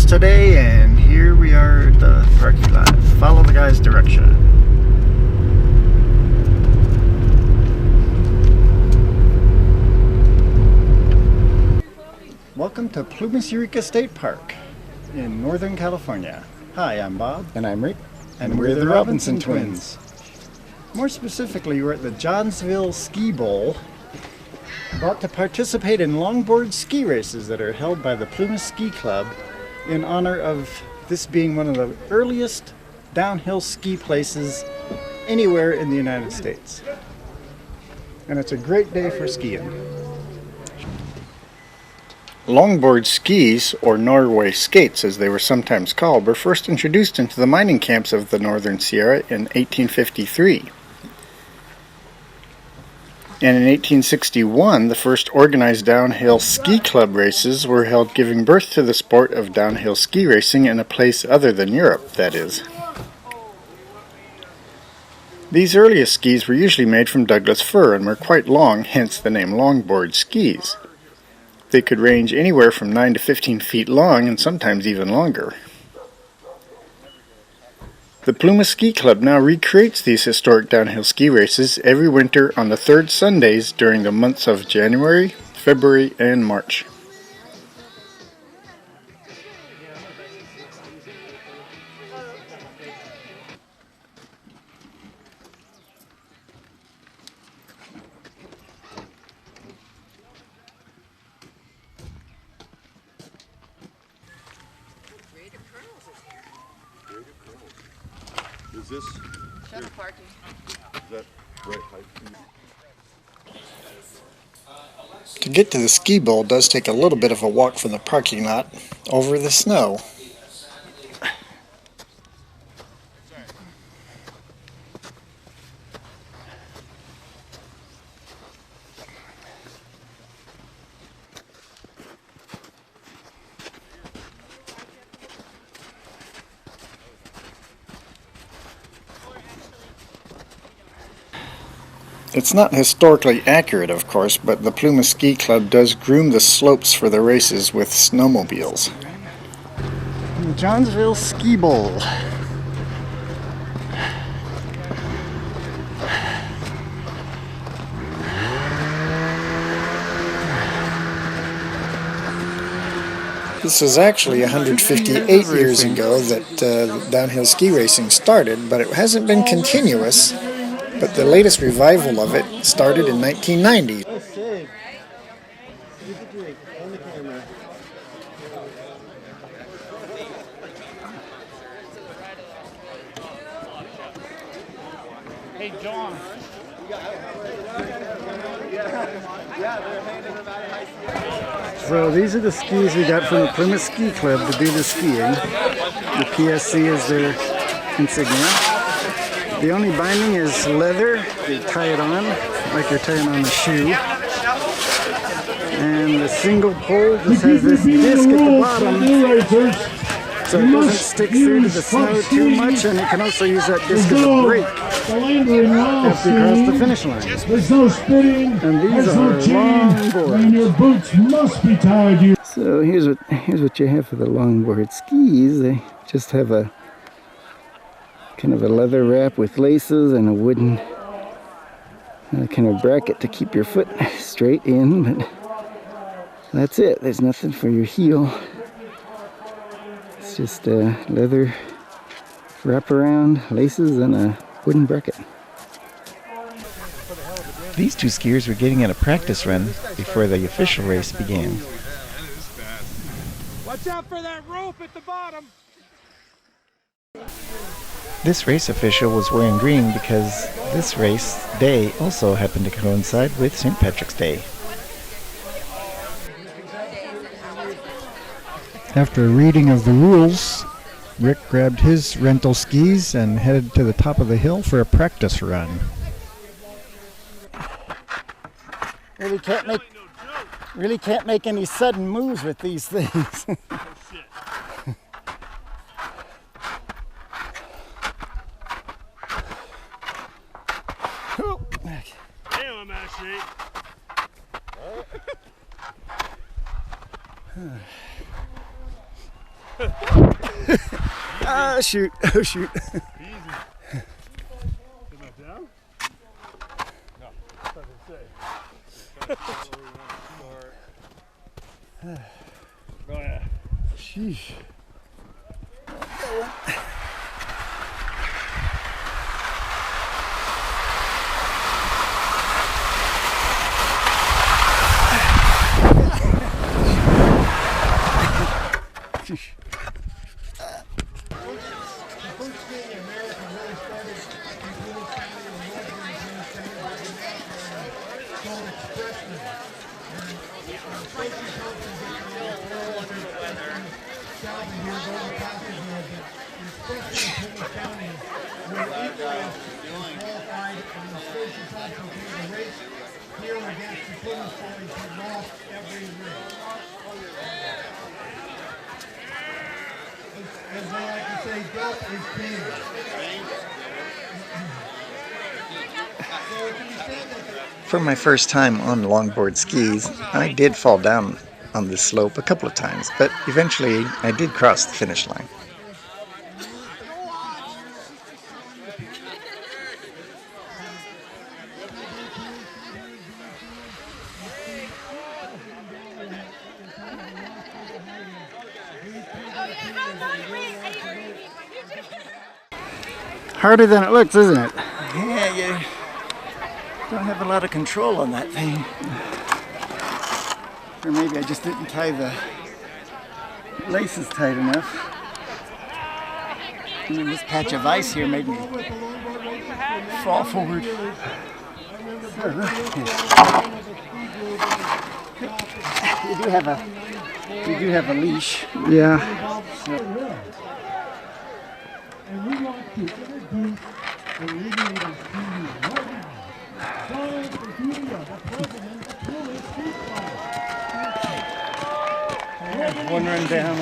today, and here we are at the parking lot. Follow the guy's direction. Welcome to Plumas State Park in Northern California. Hi, I'm Bob. And I'm Rick. And we're the Robinson twins. More specifically, we're at the Johnsville Ski Bowl, about to participate in longboard ski races that are held by the Plumas Ski Club in honor of this being one of the earliest downhill ski places anywhere in the United States. And it's a great day for skiing. Longboard skis, or Norway skates as they were sometimes called, were first introduced into the mining camps of the Northern Sierra in 1853. And in 1861, the first organized downhill ski club races were held, giving birth to the sport of downhill ski racing in a place other than Europe, that is. These earliest skis were usually made from Douglas fir and were quite long, hence the name longboard skis. They could range anywhere from 9 to 15 feet long and sometimes even longer. The Plumas Ski Club now recreates these historic downhill ski races every winter on the third Sundays during the months of January, February, and March. Is this shuttle parking? Is that right height? To get to the ski bowl does take a little bit of a walk from the parking lot over the snow. It's not historically accurate, of course, but the Plumas Ski Club does groom the slopes for the races with snowmobiles. The Johnsville Ski Bowl. This was actually 158 years ago that downhill ski racing started, but it hasn't been continuous. But the latest revival of it started in 1990. Hey, John. So these are the skis we got from the Plumas Ski Club to do the skiing. The PSC is their insignia. The only binding is leather. You tie it on like you're tying on a shoe. And the single pole just has this disc at the bottom, so it doesn't stick through to the snow too much, and you can also use that disc as a brake after you cross the finish line. There's no spitting. And these are longboards. And your boots must be tied to you. So here's what you have for the longboard skis. They just have a kind of a leather wrap with laces and a wooden kind of bracket to keep your foot straight in, but that's it. There's nothing for your heel. It's just a leather wraparound, laces, and a wooden bracket. These two skiers were getting in a practice run before the official race began. Watch out for that rope at the bottom. This race official was wearing green because this race day also happened to coincide with St. Patrick's Day. After a reading of the rules, Rick grabbed his rental skis and headed to the top of the hill for a practice run. Really can't make any sudden moves with these things. Damn, I'm out of shape. Ah, shoot. Oh, shoot. Sheesh. For my first time on longboard skis, I did fall down on this slope a couple of times, but eventually I did cross the finish line. Harder than it looks, isn't it? Yeah, you don't have a lot of control on that thing. Or maybe I just didn't tie the laces tight enough. And then this patch of ice here made me fall forward. You do have a leash. Yeah. And we want to introduce the reenactments right now. Following the duty of the president of Plumas Ski Club. One run down.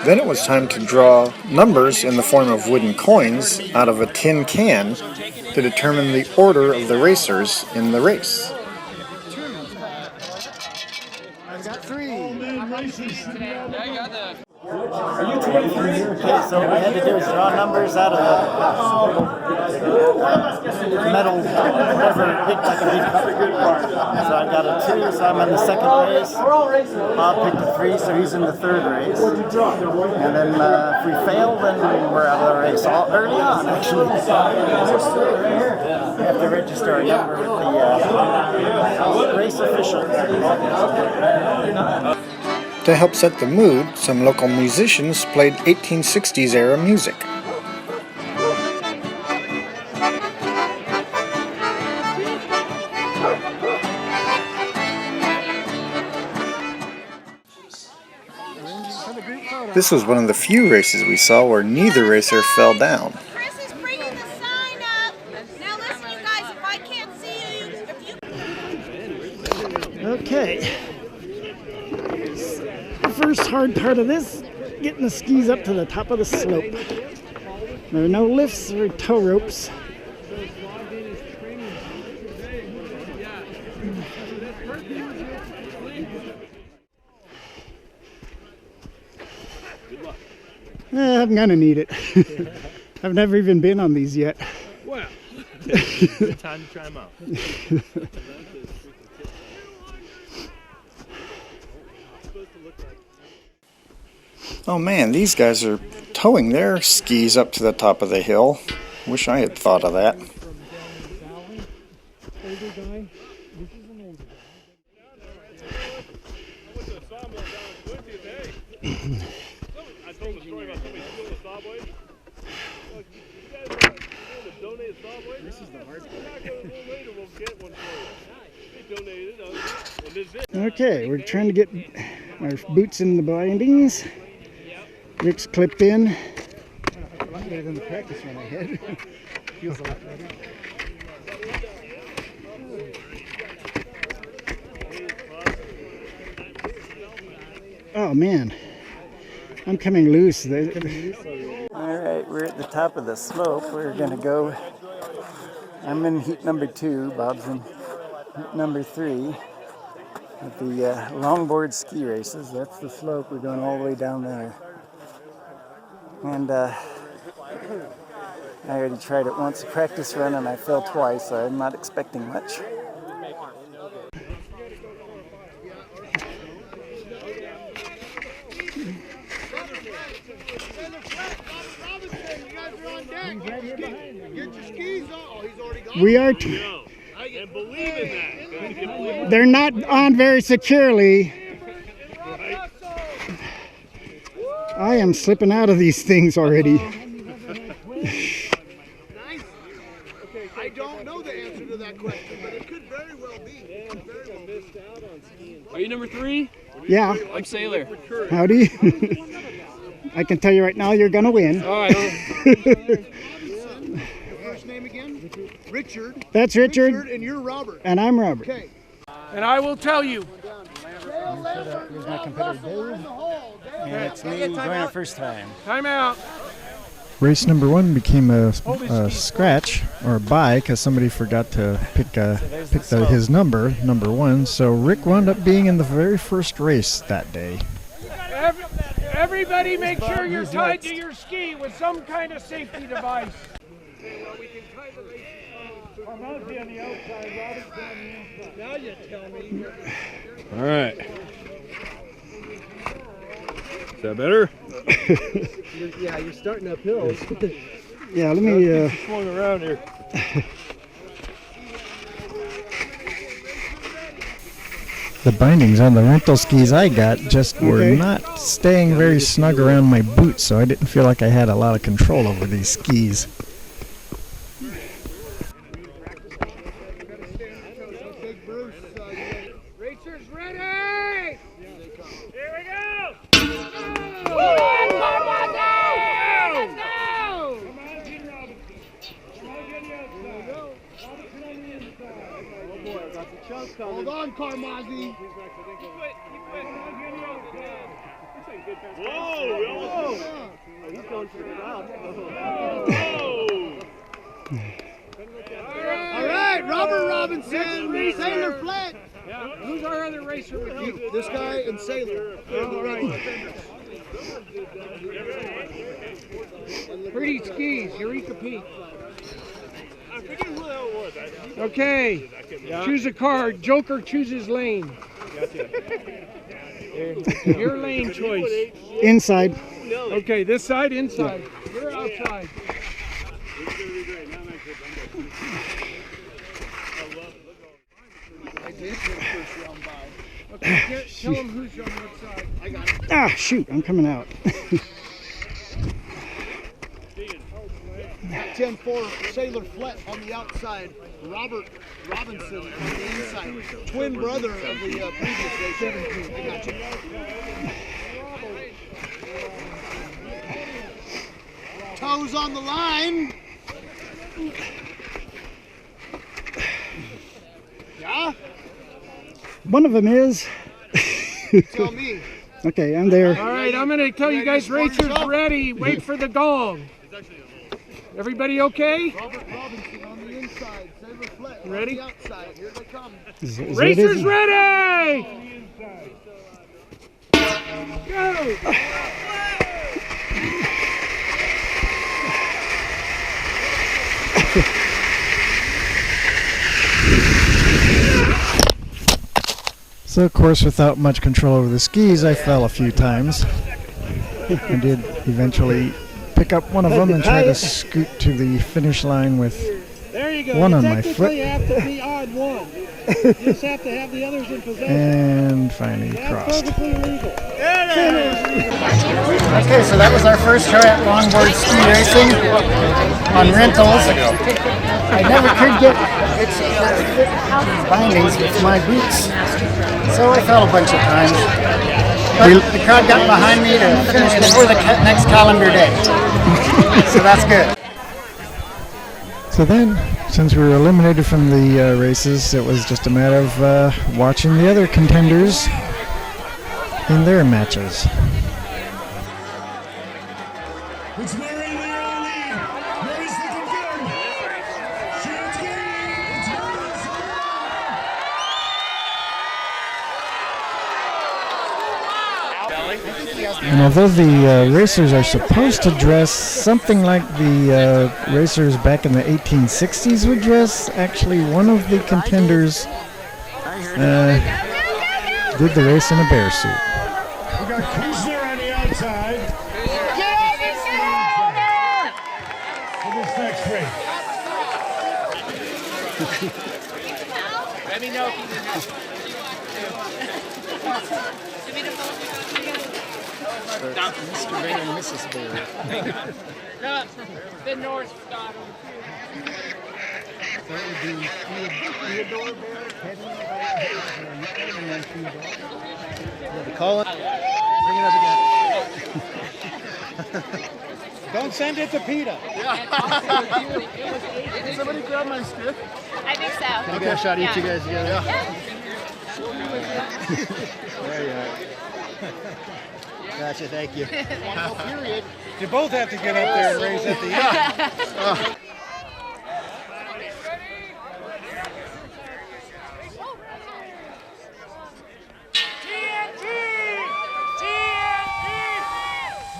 Then it was time to draw numbers in the form of wooden coins out of a tin can to determine the order of the racers in the race. I've got 3. All men races. Okay, so what we had to do is draw numbers out of the metal, whatever, like a big cup. So I got a 2, so I'm in the second race. Bob picked a 3, so he's in the third race. And then if we fail, then we're out of the race early on, actually. We have to register our number with the race official. To help set the mood, some local musicians played 1860s era music. This was one of the few races we saw where neither racer fell down. Chris is bringing the sign up. Now listen, you guys, if I can't see you, Okay. The first hard part of this, getting the skis up to the top of the slope. There are no lifts or tow ropes. I'm gonna need it. I've never even been on these yet. Well, good time to try them out. Oh man, these guys are towing their skis up to the top of the hill. Wish I had thought of that. I told the story about somebody stealing a saw blade. Donate a saw blade? This is the hard part. Later we'll get one for you. They donated it, and this is it. Okay, we're trying to get our boots in the bindings. Rick's clipped in. A lot better than the practice one I had. Feels a lot better. Oh man, I'm coming loose. Alright, we're at the top of the slope. We're gonna go. I'm in heat number 2, Bob's in heat number 3. at the longboard ski races. That's the slope. We're going all the way down there. And I already tried it once, a practice run, and I fell twice, so I'm not expecting much. We are. They're not on very securely. I am slipping out of these things already. I don't know the answer to that question, but it could very well be. Are you number 3? Yeah. I'm Sailor. Howdy. I can tell you right now, you're gonna win. All right. First name again? Richard. That's Richard. Richard, and you're Robert. And I'm Robert. Okay. And I will tell you. Here's my competitor Dave. And it's me going the first time. Time out. Race number 1 became a scratch or a bye because somebody forgot to pick his number 1. So Rick wound up being in the very first race that day. Everybody make sure you're tied to your ski with some kind of safety device. Now you tell me. All right. Is that better? Yeah, you're starting uphill. Yeah, let me. Swung around here. The bindings on the rental skis I got just were not staying very snug around my boots, so I didn't feel like I had a lot of control over these skis. Racers ready! Here we go! Hold on, Carmazzi. Whoa! He's going for the round. All right, Robert Robinson, Sailor Flat. Yeah. Who's our other racer with you? This guy and Sailor. All right. Pretty skis, Eureka Peak. Okay, choose a card. Joker chooses lane. Your lane choice. Inside. Okay, this side, inside. You're outside. I did first round by. Okay, tell them who's on what side. I got it. Ah, shoot! I'm coming out. 10-4 Sailor Flat on the outside. Robert Robinson on the inside. Twin brother of the previous race. 17. I got you. Toes on the line. Yeah? One of them is. Tell me. Okay, I'm there. All right, I'm going to tell you guys, racers ready. Wait for the gong. Everybody okay? Robert Robinson on the inside. Sailor Flat Ready? on the outside. Here they come. Racers ready! Go! So of course, without much control over the skis, I fell a few times. I did eventually pick up one of them and try to scoot to the finish line with one on my foot. You have to be odd one. You just have to have the others in possession. And finally crossed. Perfectly legal. Okay, so that was our first try at longboard ski racing on rentals. I never could get bindings with my boots, so I fell a bunch of times. But the crowd got behind me to finish before the next calendar day, so that's good. So then, since we were eliminated from the races, it was just a matter of watching the other contenders in their matches. It's Mary in the early lead. Mary's looking good. It's And although the racers are supposed to dress something like the racers back in the 1860s would dress, actually one of the contenders did the race in a bear suit. We got Kushner on the outside. For this next race. Let me know if you need help. Mr. Bear and Mrs. Bear. No, the North Star. That would be Theodore Bear, Teddy Bear, and then Theodore. Yeah, the call it. Bring it up again. Don't send it to PETA. Can somebody grab my stick? I think so. Can I get a shot of you two guys together? Yeah. There you are. Gotcha, thank you. Period. You both have to get up there and raise at the end.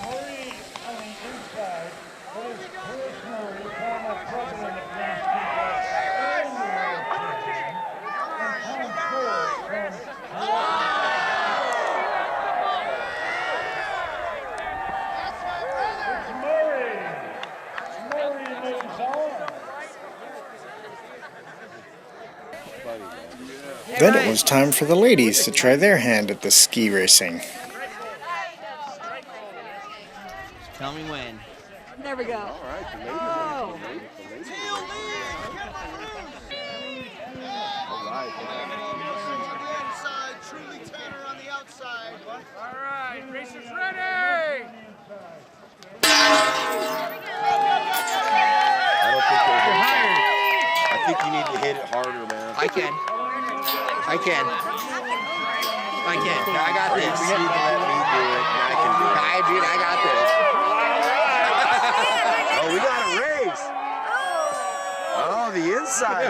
Murray on the inside. That is Chris Murray, former president of Plumas Ski Club. And Tom Ford from Murray. Murray moves on. Then it was time for the ladies to try their hand at the ski racing. Tell me when. There we go. All right, the ladies. Oh. Inside, truly Tanner on the outside. All right, racers ready. I think you need to hit it harder, man. I can. I got this. You need to let me do it, and I can do it. I got this. Oh, we got a race. Oh, the inside.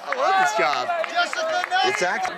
I love this job. It's actually.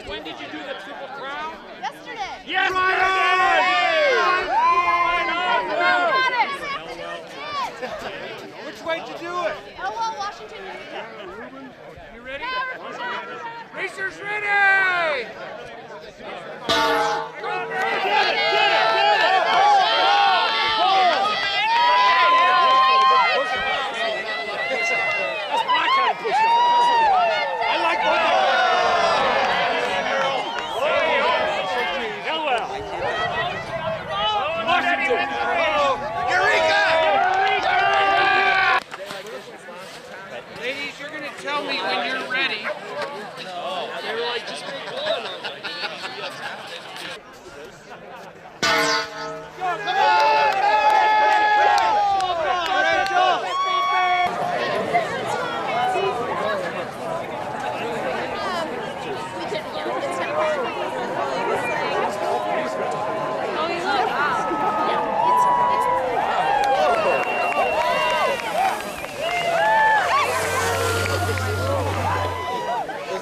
When did you do the Triple Crown? Yesterday. Yes! Which way did you do it? Oh, Washington. You ready? Racers ready! That's my kind of push-up. I like both of them. Ladies, you're going to tell me when you're ready.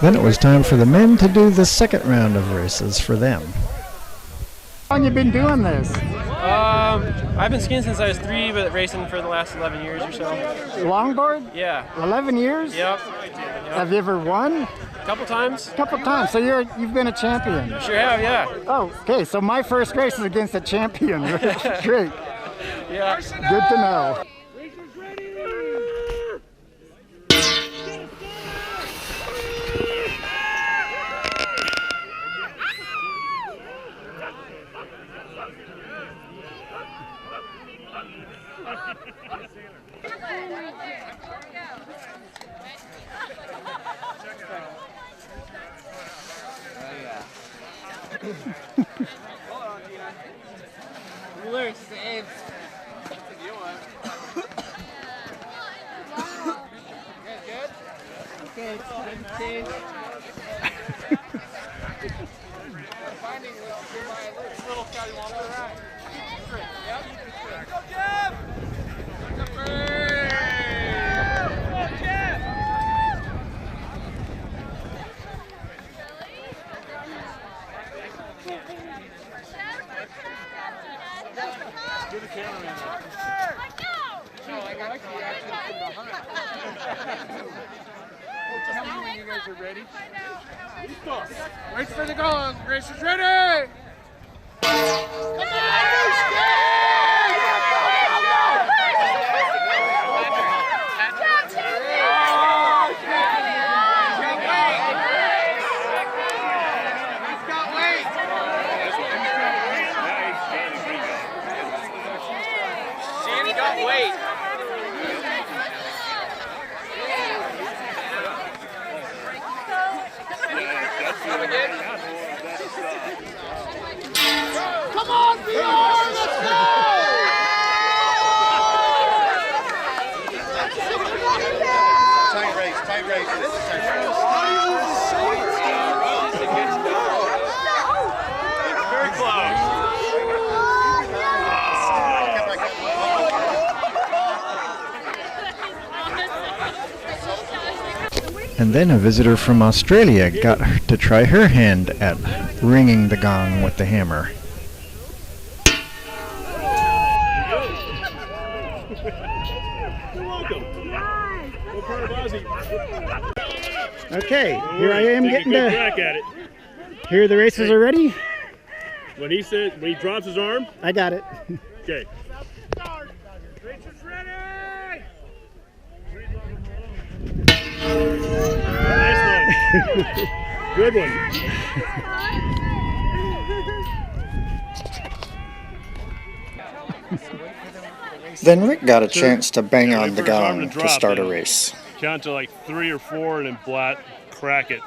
Then it was time for the men to do the second round of races for them. How long you been doing this? I've been skiing since I was 3, but racing for the last 11 years or so. Longboard? Yeah. 11 years? Yep. Have you ever won? A couple times. Couple times. So you've been a champion. Sure have, yeah. Oh, okay. So my first race is against a champion. Great. Yeah. Good to know. Ruler saves. Okay, it's finding this little guy you want to ride. Go, Jeff! Do the cameraman. No, I got the action from behind. Tell me when you guys are ready. Wait for the gong. Racers ready! Wait. Come on, VR, let's go! Tight race. This is tight race. Very close. And then a visitor from Australia got to try her hand at ringing the gong with the hammer. Okay, here I am getting to crack at it. Here the races are ready. When he drops his arm, I got it. okay. Racers ready! Nice one. Good one. Then Rick got a chance to bang on the gong to start a race. Count to like 3 or 4 and then crack it.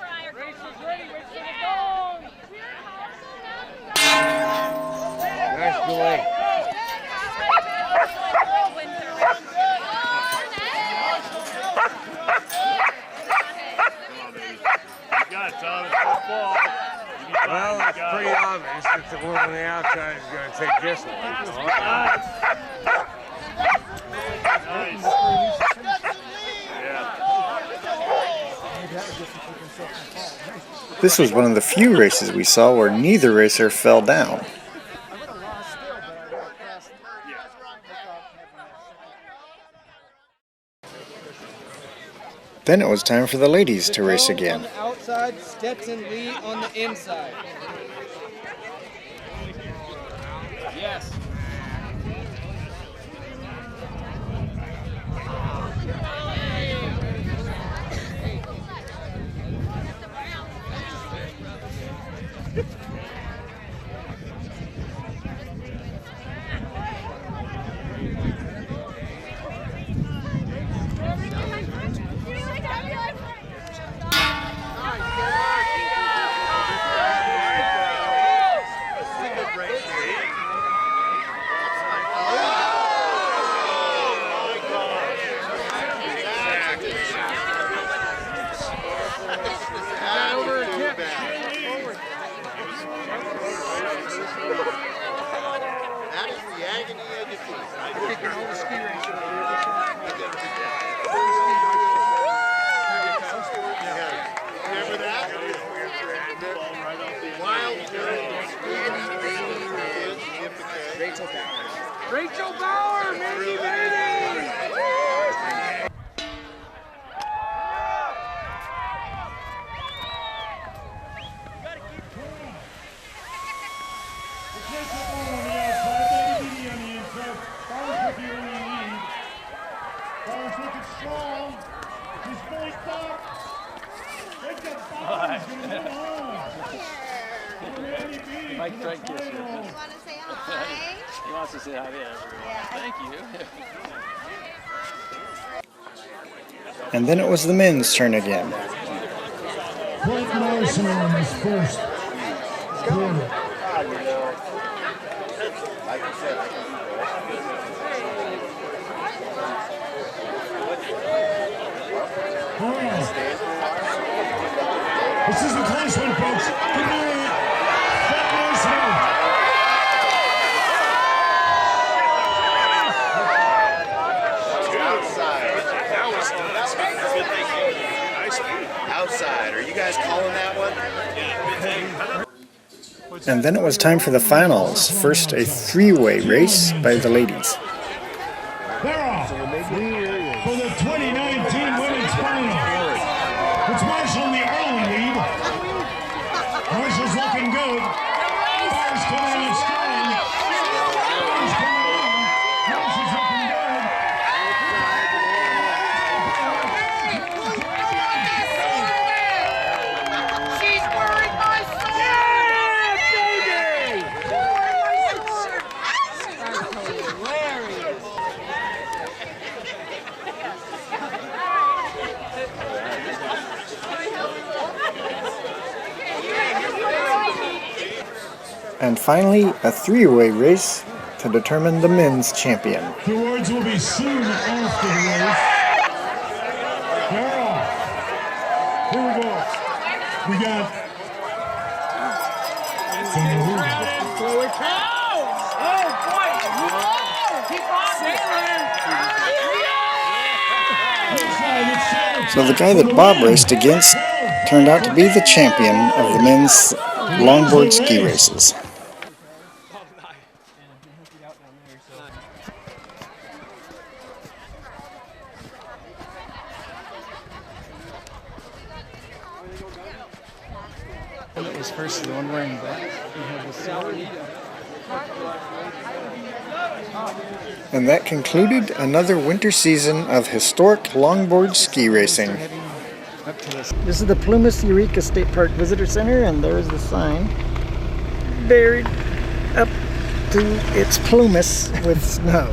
Nice delay. You got it, Tom. It's good ball. Well, it's pretty obvious that the one on the outside is going to take this one. Nice. This was one of the few races we saw where neither racer fell down. Then it was time for the ladies to race again. On the outside, Stetson Lee on the inside. Yes. Rachel Bauer, Mandy Mandy! Mike Frank kiss you. You want to say hi? He wants to say hi to everyone. Yeah. Thank you. And then it was the men's turn again. Blake Larson in his first quarter. This is the close one, folks. Good night. Outside. Are you guys calling that one? And then it was time for the finals. First, a three-way race by the ladies. They're off for the 2019 women's final. It's Marshall in the early lead. Marshall's looking good. Fire's coming in strong. Fire's coming on. Marshall's looking good. She's wearing my shirt! And finally, a three-way race to determine the men's champion. The awards will be soon after the race. They're off. Here we go. We got... So the guy that Bob raced against turned out to be the champion of the men's longboard ski races. It was first the one wearing black. He had the sword. And that concluded another winter season of historic longboard ski racing. This is the Plumas Eureka State Park Visitor Center, and there's the sign buried up to its plumas with snow.